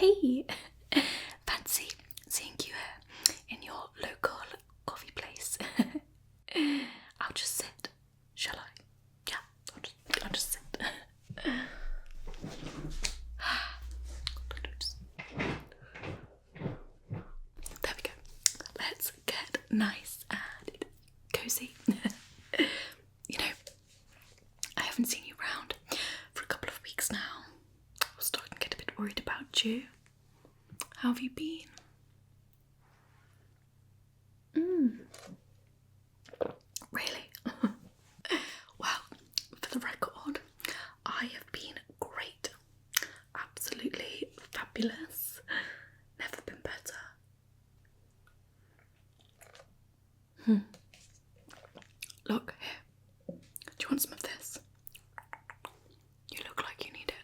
Hey, fancy seeing you in your local coffee place. I'll just sit, shall I? Yeah, I'll just sit. There we go. Let's get nice and cozy. You know, I haven't seen you around for a couple of weeks now. I was starting to get a bit worried about you. How have you been? Really? Well, for the record, I have been great. Absolutely fabulous. Never been better. Look, here. Do you want some of this? You look like you need it.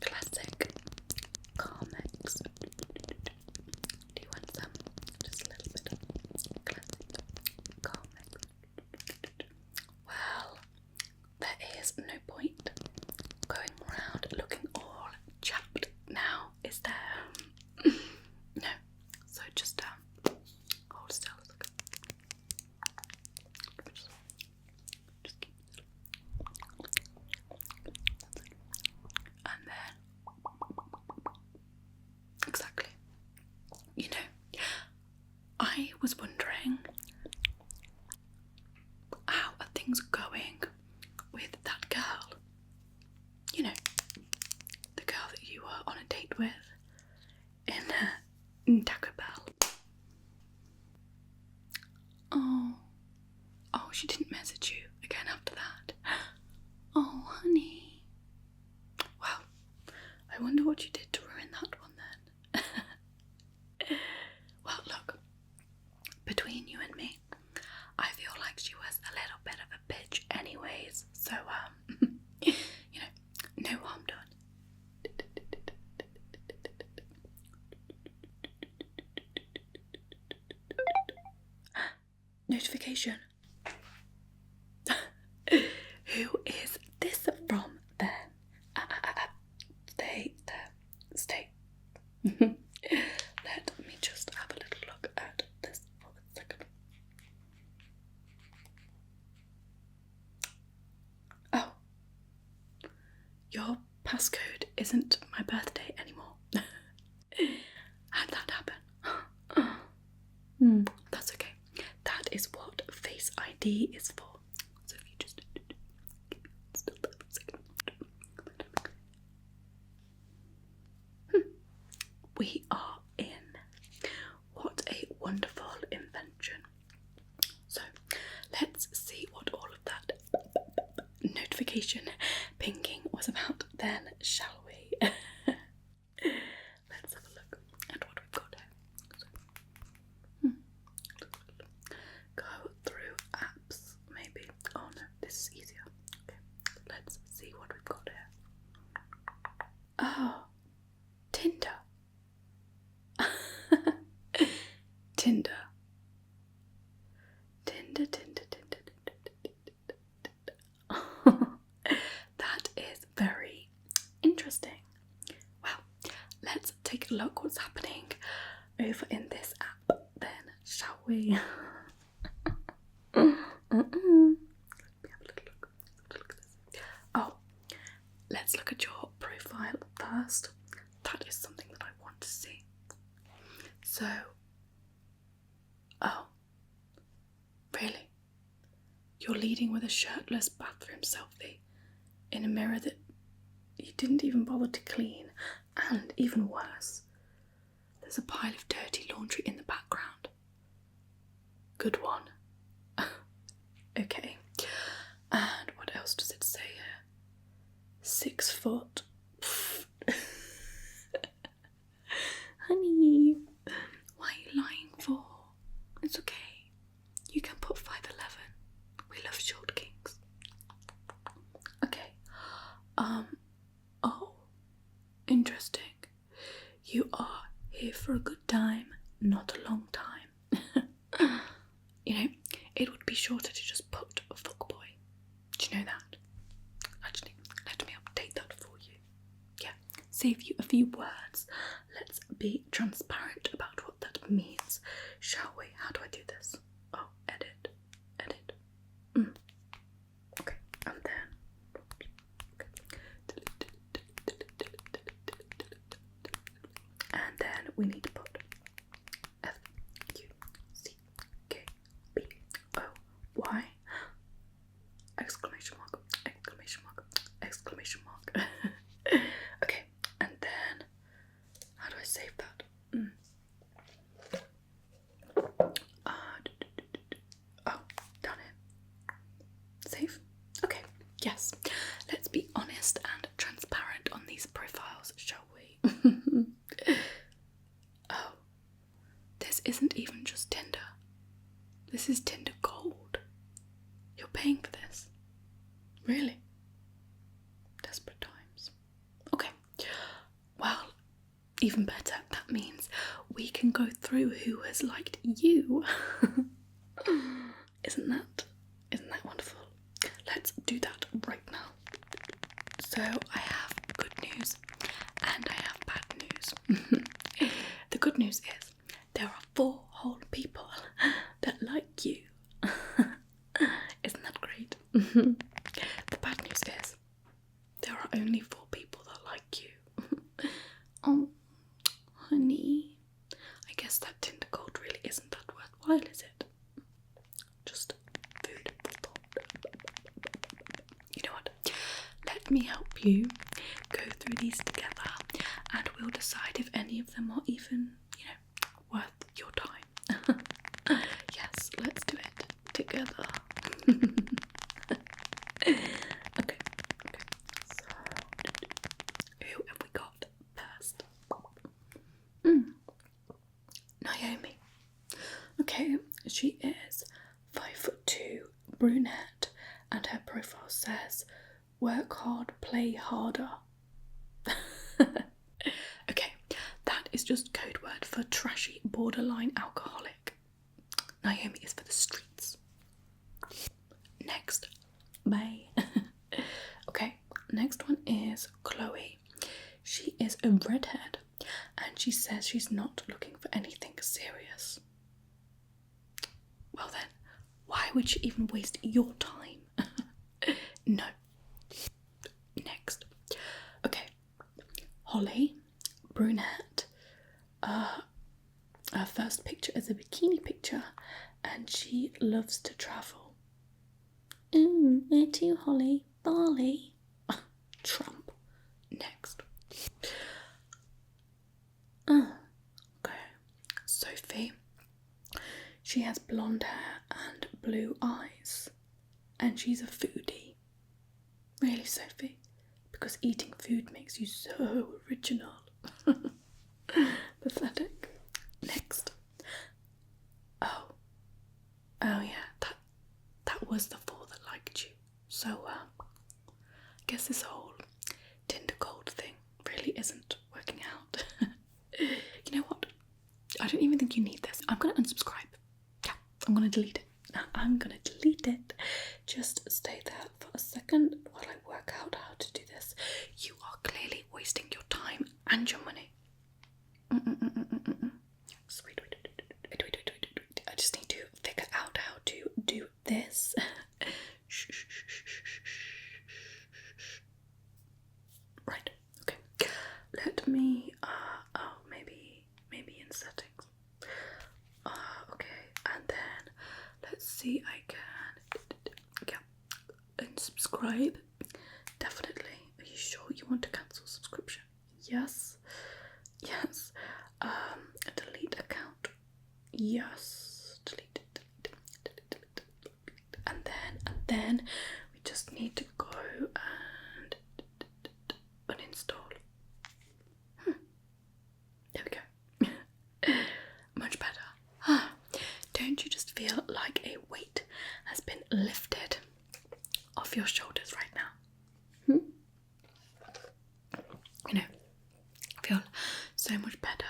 Classic Carmex. Do you want some? Just a little bit of classic Carmex. Well, there is no point going around looking all chapped now, is there? No. So just hold still a second. Just keep it. And then exactly. You know, I was wondering, how are things going with that girl? You know, the girl that you were on a date with in Taco Bell. Oh, she didn't message you again after that. Oh, honey. Well, I wonder what you did to ruin that one then. Well, look, between you and me, I feel like she was a little bit of a bitch anyways, so, you know, no harm done. Notification. Who is this from then? Stay there. Stay. Let me just have a little look at this for a second. Oh. Your passcode isn't my birthday anymore. How'd that happen? That's okay. That is what Face ID is for. So if you just still there for a second. We are in. What a wonderful invention. So let's see what all of that notification pinging was about then, shall we? Let's have a look at what we've got here. So, go through apps, maybe. Oh no, this is easier. Okay, let's see what we've got here. Oh, Tinder. Tinder. That is very interesting. Well, let's take a look what's happening over in this app then, shall we? Let me have a little look. Look at this. Oh, let's look at your profile first. That is something that I want to see. So, oh, really? You're leading with a shirtless bathroom selfie in a mirror that you didn't even bother to clean, and even worse, there's a pile of dirty laundry in the background. Good one. Okay. And what else does it say here? 6 foot. Honey, why are you lying for? It's okay. You can put 5'11". We love short kings. Okay. Oh, interesting. You are here for a good time, not a long time. You know, it would be shorter to just put a fuckboy. Do you know that? save you a few words. Let's be transparent about what that means, shall we? How do I do this? Oh, edit. Okay, and then we need to put FUCKBOY exclamation mark. Okay, and then how do I save that? Oh, done it. Save? Okay, yes. Let's be honest and transparent on these profiles, shall we? Oh, this isn't even just Tinder. This is Tinder Gold. You're paying for this? Really? Desperate times. Okay. Well, even better. That means we can go through who has liked you. Isn't that wonderful? Let's do that right now. So I have good news and I have bad news. The good news is there are 4 whole people that like you. Isn't that great? The bad news is there are only 4 people that like you. Oh, honey. I guess that Tinder Gold really isn't that worthwhile, is it? Just food for thought. You know what? Let me help you go through these together and we'll decide if any of them are even, worth your time. Yes, let's do it together. Okay. So, who have we got first? Naomi. Okay, she is 5'2", brunette, and her profile says, "Work hard, play harder." Okay, that is just code word for trashy, borderline alcoholic. Naomi is for the streets. Next, May. Okay, next one is Chloe. She is a redhead and she says she's not looking for anything serious. Well then, why would she even waste your time? No. Next. Okay, Holly, brunette. Her first picture is a bikini picture and she loves to travel. Where to, Holly? Bali? Trump. Next. Okay. Sophie. She has blonde hair and blue eyes. And she's a foodie. Really, Sophie? Because eating food makes you so original. Pathetic. Next. Oh yeah, that was the 4 that liked you. So, I guess this whole Tinder Gold thing really isn't working out. You know what? I don't even think you need this. I'm gonna unsubscribe. Yeah, I'm gonna delete it. I'm gonna delete it. Just stay there for a second while I work out how to do this. You are clearly wasting your time and your money. Wait. I just need to figure out how to do this. Right, okay. Let me, maybe in settings. Okay, and then let's see, I can, unsubscribe. Definitely. Are you sure you want to cancel subscription? Yes. Delete account. Yes. Delete it. And then we just need to go and uninstall. There we go. Much better. Don't you just feel like a weight has been lifted off your shoulders right now? Feel so much better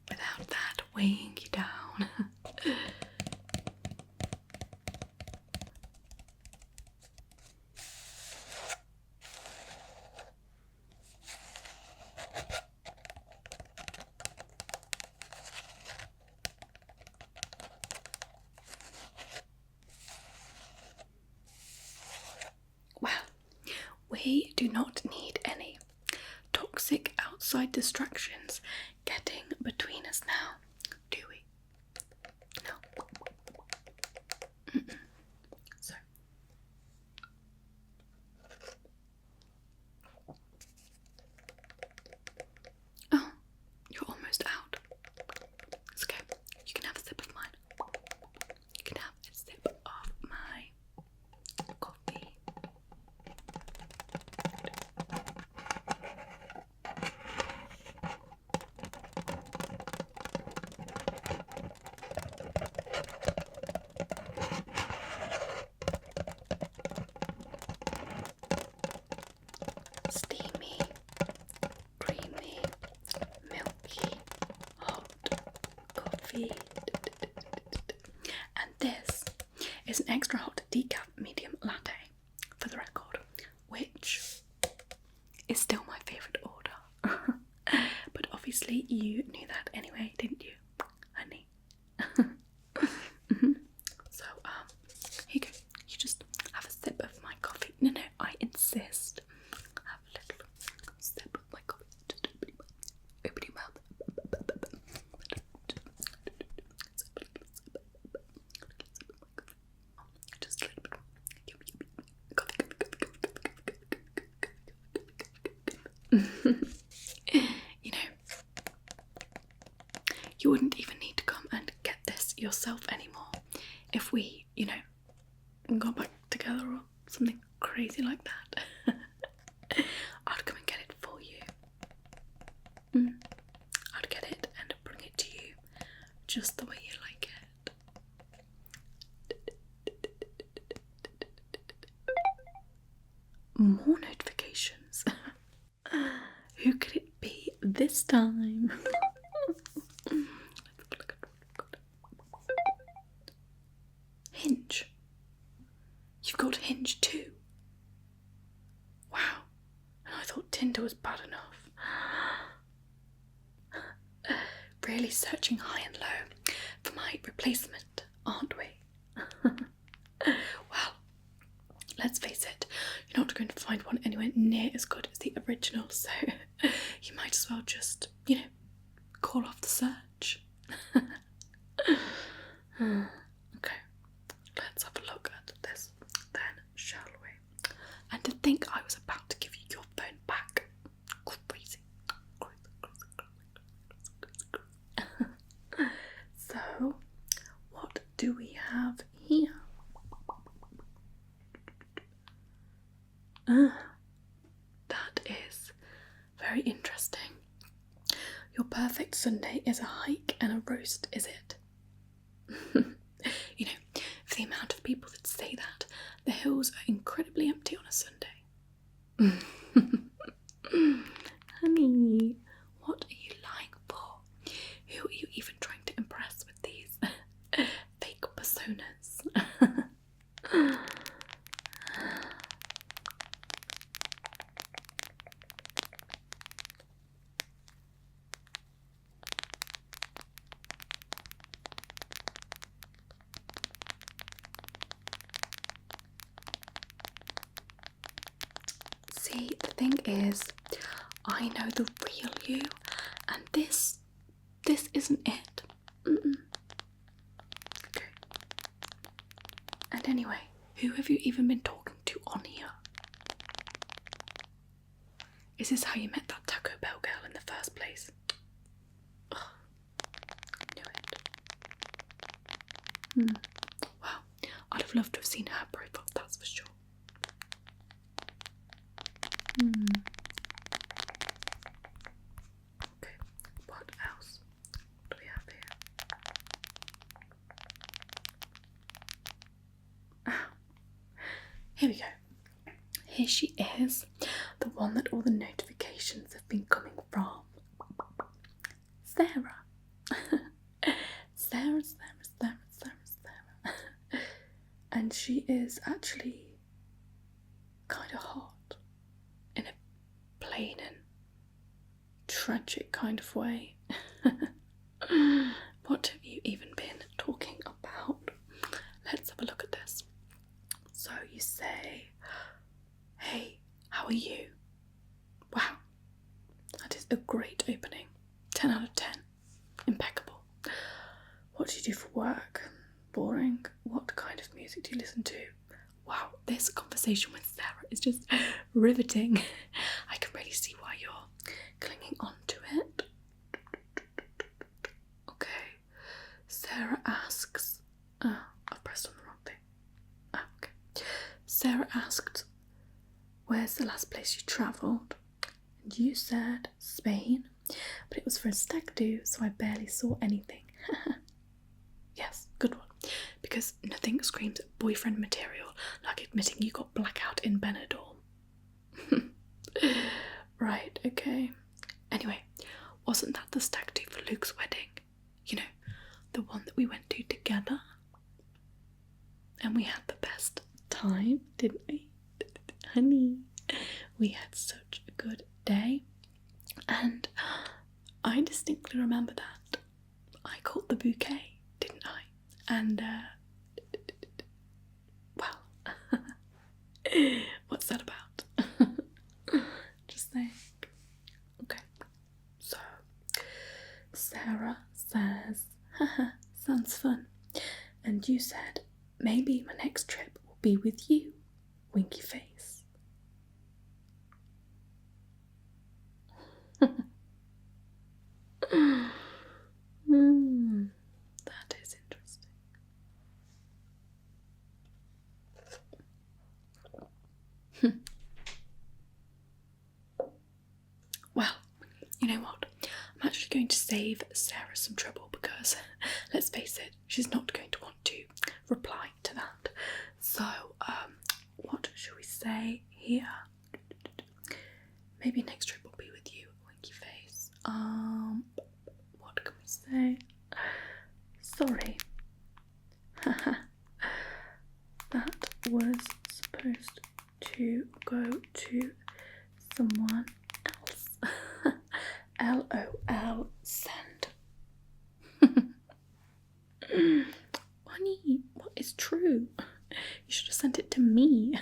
without that weighing you down. we do not need any toxic outside distractions getting between us now, do we? No. So. Oh, you're almost out. It's okay. You can have a sip of mine. You can have a sip of my coffee. Steamy, creamy, milky, hot coffee. And this is an extra hot decaf medium latte, for the record, which is still my favourite order. But obviously you knew that anyway, didn't you, honey? So, here you go. You just have a sip of my coffee. No, I insist. Have a little sip of my coffee. Just open your mouth. Just a little bit. You know, you wouldn't even need to come and get this yourself anymore if we, you know, got back together or something crazy like that. I'd come and get it for you. I'd get it and bring it to you just the way you like it. More notifications. Who could it be this time? Hinge. You've got Hinge too. Wow. And I thought Tinder was bad enough. Really searching high and low for my replacement, aren't we? Well, let's face it, you're not going to find one anywhere near as good as the original, so you might as well just, you know, call off the search. Okay, let's have a look at this then, shall we? And to think I was about to give you your phone back. Crazy. So, what do we have here? That is very interesting. Your perfect Sunday is a hike and a roast, is it? You know, for the amount of people that say that, the hills are incredibly empty on a Sunday. Honey, what are you lying for? Who are you even trying to impress with these fake personas? See, the thing is, I know the real you, and this isn't it. Okay. And anyway, who have you even been talking to on here? Is this how you met that Taco Bell girl in the first place? Ugh, I knew it. Well, I'd have loved to have seen her profile, that's for sure. Okay, what else do we have here? Here we go. Here she is, the one that all the notifications have been coming from. Sarah. Sarah. And she is actually kind of hot in a plain and tragic kind of way. What have you even been talking about? Let's have a look at this. So you say, hey, how are you? Wow, that is a great opening. 10 out of 10. Impeccable. What do you do for work? Boring. What kind of music do you listen to? Wow, this conversation with Sarah is just riveting. I can really see why you're clinging on to it. Okay. Sarah asks... Oh, I've pressed on the wrong thing. Oh, okay. Sarah asked, where's the last place you travelled? And you said Spain, but it was for a stag do, so I barely saw anything. Yes, good one. Because nothing screams boyfriend material like admitting you got blackout in Benidorm. Right, okay. Anyway, wasn't that the stag do for Luke's wedding? You know, the one that we went to together? And we had the best time, didn't we? Honey, we had such a good day. And I distinctly remember that. I caught the bouquet, didn't I? And, well, what's that about? Just saying. Okay, so Sarah says, haha, sounds fun. And you said, maybe my next trip will be with you, winky face. That is interesting. Well, you know what? I'm actually going to save Sarah some trouble because, let's face it, she's not going to want to reply to that. So, what should we say here? Maybe next trip will be with you, winky face. What can we say? Sorry. That was supposed to go to someone else. LOL, send. Honey, what is true? You should have sent it to me.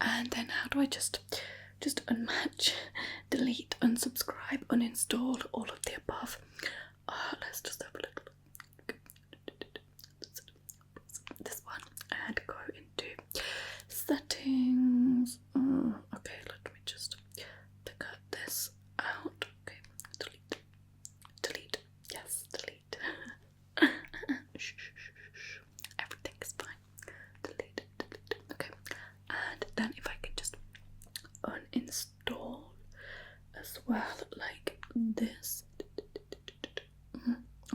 And then how do I just unmatch, delete, unsubscribe, uninstall, all of the above? Let's just have a little this one and go into settings. Okay, let me just pick this out. Okay, delete, yes, delete. Shh. Everything is fine. Delete. Okay, and then if I can just uninstall as well, like this.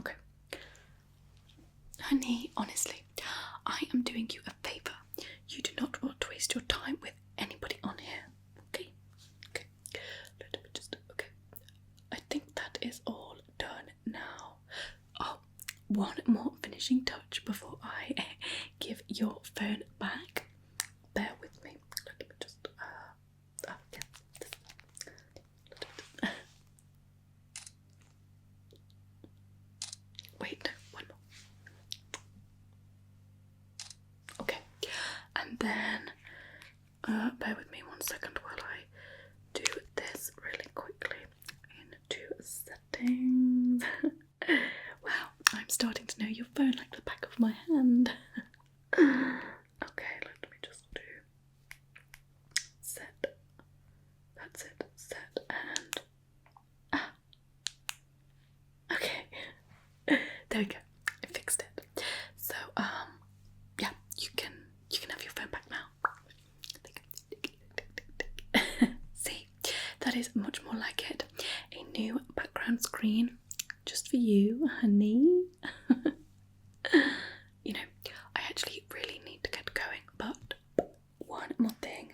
Okay. Honey, honestly, I am doing you a favour. You do not want to waste your time with anybody on here. Okay? Okay. Let me just, okay. I think that is all done now. Oh, one more finishing touch before I give your phone back. Bear with me. Let me just, yes. Wait, no, one more. Okay, and then bear with me 1 second while I do this really quickly into settings. Wow, I'm starting to know your phone like the back of my hand. Okay, let me just do set. That's it, set and okay. There we go. I fixed it. So, yeah, you can have your phone back now. See, that is much more like it. A new background screen just for you, honey. You know, I actually really need to get going, but one more thing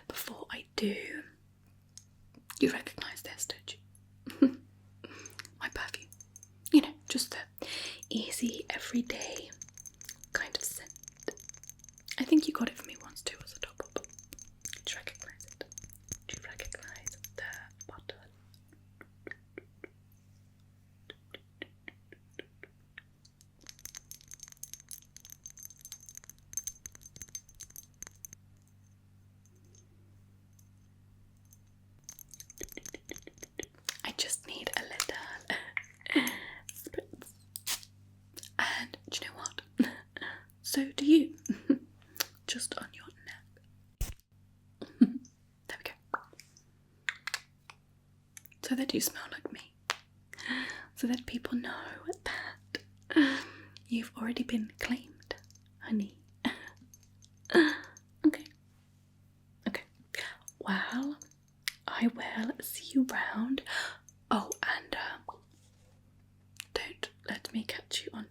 before I do. You recognise this, don't you? My perfume. You know, just the easy, everyday kind of scent. I think you got it for me once too as a top up. Do you recognise it? Do you recognise the bottle? just need a little spritz. And do you know what? So do you. Just on your neck. There we go. So that you smell like me. So that people know that you've already been claimed, honey. Okay. Okay. Well, I will see you round. Oh, and don't let me catch you on